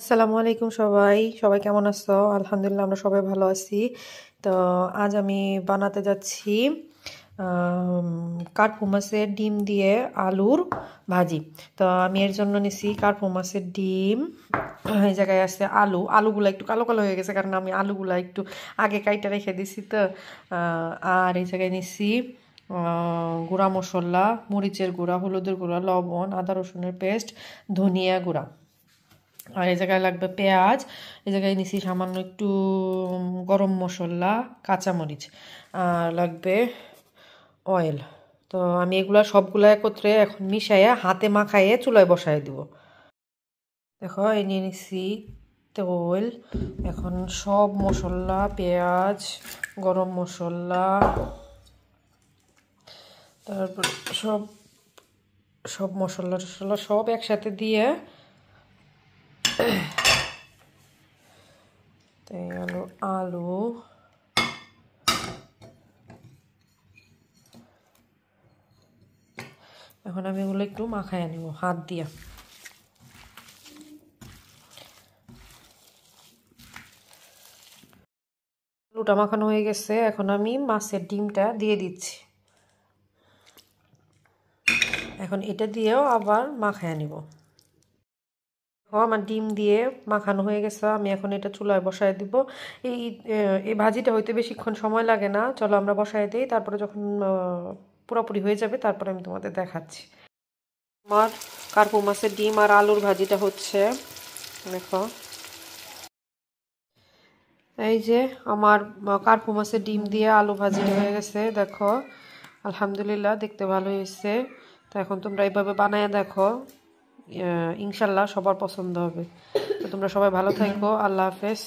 আসসালামু আলাইকুম সবাই কেমন আছো? আলহামদুলিল্লাহ আমরা সবাই ভালো আছি। তো আজ আমি বানাতে যাচ্ছি কার্পু মাছের ডিম দিয়ে আলুর ভাজি। তো আমি এর জন্য নিছি কার্পু মাছের ডিম, এই জায়গায় আছে আলুগুলা একটু কালো কালো হয়ে গেছে কারণ আমি আলুগুলা একটু আগে কাইটা রেখে দিছি। তো আর এই জায়গায় নিছি গুঁড়া মশলা, মরিচের গুঁড়া, হলুদের গুঁড়া, লবণ, আদা রসুনের পেস্ট, ধনিয়া গুঁড়া। আর এই জায়গায় লাগবে পেঁয়াজ, এই জায়গায় নিছি সামান্য একটু গরম মশলা, কাঁচামরিচ, আর লাগবে অয়েল। তো আমি এগুলা সবগুলা একত্রে এখন মিশাইয়া হাতে মাখাইয়ে চুলায় বসাই দিব। দেখো এই নিয়ে নিছি তেল। এখন সব মশলা, পেঁয়াজ, গরম মশলা, তারপর সব সব মশলা টশলা সব একসাথে দিয়ে তাই আলু এখন আমি এগুলো একটু মাখায় নেব হাত দিয়ে। আলুটা মাখানো হয়ে গেছে, এখন আমি মাছের ডিমটা দিয়ে দিচ্ছি। এখন এটা দিয়েও আবার মাখায় নিব। আমার ডিম দিয়ে মাখানো হয়ে গেছে, আমি এখন এটা চুলায় বসায় দিব। এই এই ভাজিটা হইতে বেশিক্ষণ সময় লাগে না। চলো আমরা বসায় দিই, তারপরে যখন পুরোপুরি হয়ে যাবে তারপরে আমি তোমাদের দেখাচ্ছি। আমার কার্পু মাছের ডিম আর আলুর ভাজিটা হচ্ছে, দেখো এই যে আমার কার্পু মাছের ডিম দিয়ে আলু ভাজিটা হয়ে গেছে। দেখো আলহামদুলিল্লাহ দেখতে ভালো হয়েছে। তো এখন তোমরা এইভাবে বানায় দেখো, ইনশাল্লাহ সবার পছন্দ হবে। তো তোমরা সবাই ভালো থাকো, আল্লাহ হাফেজ।